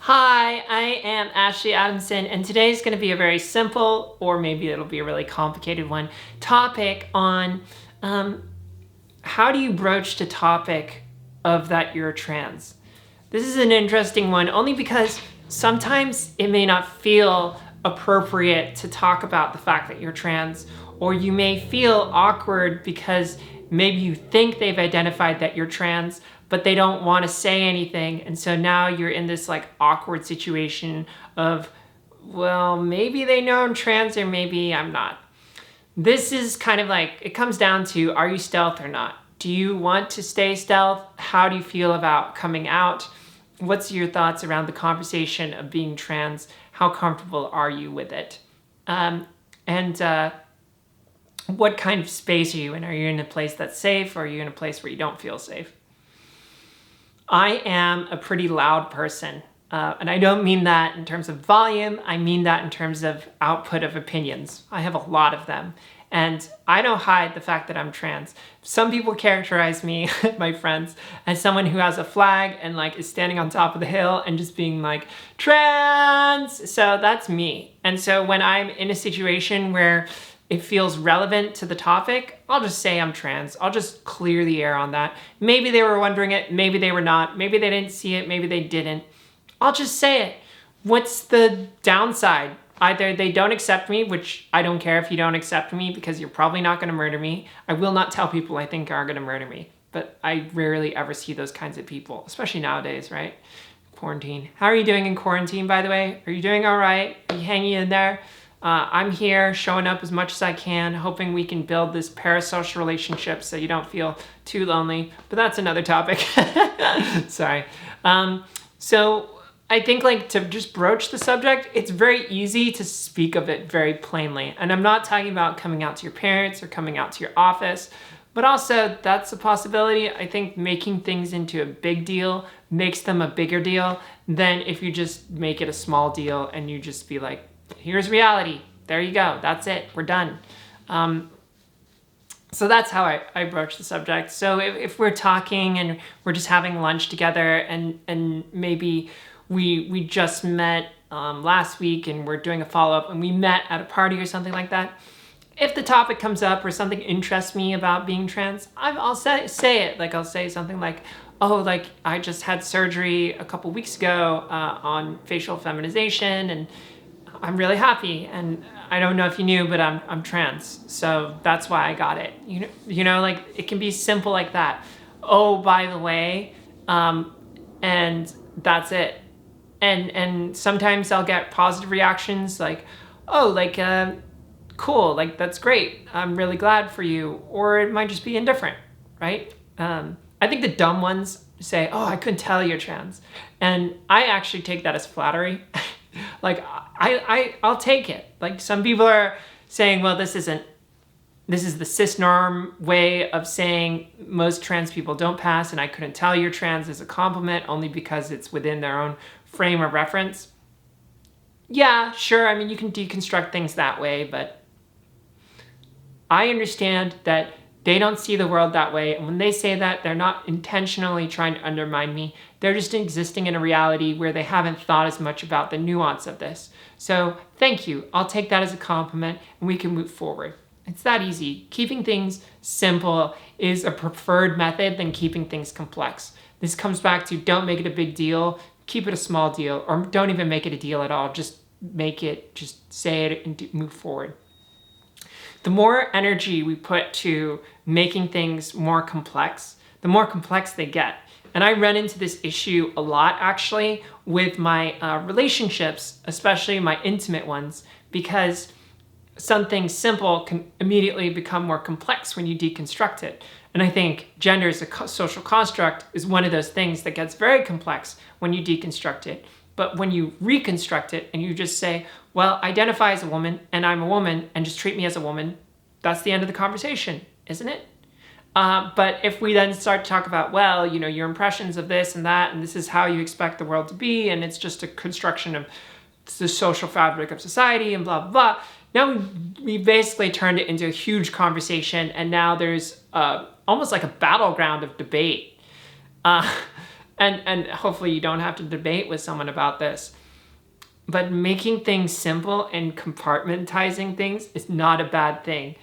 Hi, I am Ashley Adamson, and today's going to be a very simple, or maybe it'll be a really complicated one, topic on how do you broach the topic of that you're trans. This is an interesting one only because sometimes it may not feel appropriate to talk about the fact that you're trans, or you may feel awkward because maybe you think they've identified that you're trans, but they don't want to say anything. And so now you're in this like awkward situation of, well, maybe they know I'm trans or maybe I'm not. This is kind of like, it comes down to, are you stealth or not? Do you want to stay stealth? How do you feel about coming out? What's your thoughts around the conversation of being trans? How comfortable are you with it? What kind of space are you in? Are you in a place that's safe, or are you in a place where you don't feel safe? I am a pretty loud person, and I don't mean that in terms of volume. I mean that in terms of output of opinions. I have a lot of them, and I don't hide the fact that I'm trans. Some people characterize me, my friends, as someone who has a flag and like is standing on top of the hill and just being like, trans! So that's me. And so when I'm in a situation where it feels relevant to the topic, I'll just say I'm trans. I'll just clear the air on that. Maybe they were wondering it, maybe they were not, maybe they didn't see it, maybe they didn't. I'll just say it. What's the downside? Either they don't accept me, which I don't care if you don't accept me because you're probably not gonna murder me. I will not tell people I think are gonna murder me, but I rarely ever see those kinds of people, especially nowadays, right? Quarantine. How are you doing in quarantine, by the way? Are you doing all right? Are you hanging in there? I'm here showing up as much as I can, hoping we can build this parasocial relationship so you don't feel too lonely, but that's another topic. Sorry. So I think like to just broach the subject, it's very easy to speak of it very plainly. And I'm not talking about coming out to your parents or coming out to your office, but also that's a possibility. I think making things into a big deal makes them a bigger deal than if you just make it a small deal and you just be like, here's reality. There you go. That's it. We're done. So that's how I broach the subject. So if we're talking and we're just having lunch together and maybe we just met last week and we're doing a follow-up and we met at a party or something like that, if the topic comes up or something interests me about being trans, I'll say it. Like I'll say something like, oh, like I just had surgery a couple weeks ago on facial feminization and I'm really happy, and I don't know if you knew, but I'm trans, so that's why I got it. You know, like it can be simple like that. Oh, by the way, and that's it. And sometimes I'll get positive reactions like, oh, like cool, like that's great. I'm really glad for you, or it might just be indifferent, right? I think the dumb ones say, oh, I couldn't tell you're trans, and I actually take that as flattery. Like I'll take it. Like some people are saying, well, this is the cis norm way of saying most trans people don't pass, and I couldn't tell you're trans as a compliment only because it's within their own frame of reference. Yeah, sure. I mean, you can deconstruct things that way, but I understand that they don't see the world that way. And when they say that, they're not intentionally trying to undermine me. They're just existing in a reality where they haven't thought as much about the nuance of this. So thank you. I'll take that as a compliment and we can move forward. It's that easy. Keeping things simple is a preferred method than keeping things complex. This comes back to don't make it a big deal, keep it a small deal, or don't even make it a deal at all. Just say it and move forward. The more energy we put to making things more complex, the more complex they get. And I run into this issue a lot, actually, with my relationships, especially my intimate ones, because something simple can immediately become more complex when you deconstruct it. And I think gender as a social construct is one of those things that gets very complex when you deconstruct it. But when you reconstruct it and you just say, well, identify as a woman and I'm a woman and just treat me as a woman, that's the end of the conversation, isn't it? But if we then start to talk about, well, you know, your impressions of this and that, and this is how you expect the world to be, and it's just a construction of the social fabric of society and blah, blah, blah. Now we basically turned it into a huge conversation, and now there's almost like a battleground of debate. and hopefully you don't have to debate with someone about this. But making things simple and compartmentalizing things is not a bad thing.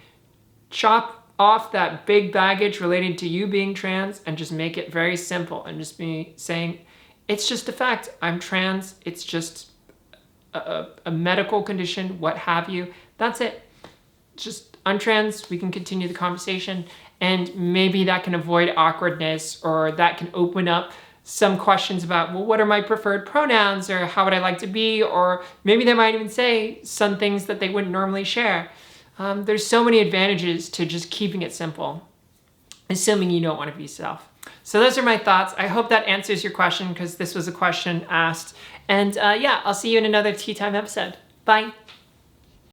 Chop off that big baggage related to you being trans and just make it very simple and just be saying, it's just a fact. I'm trans. It's just a medical condition, what have you. That's it. Just I'm trans. We can continue the conversation, and maybe that can avoid awkwardness, or that can open up some questions about, well, what are my preferred pronouns, or how would I like to be, or maybe they might even say some things that they wouldn't normally share. There's so many advantages to just keeping it simple, assuming you don't want to be self. So those are my thoughts. I hope that answers your question, because this was a question asked. And yeah, I'll see you in another Tea Time episode. Bye.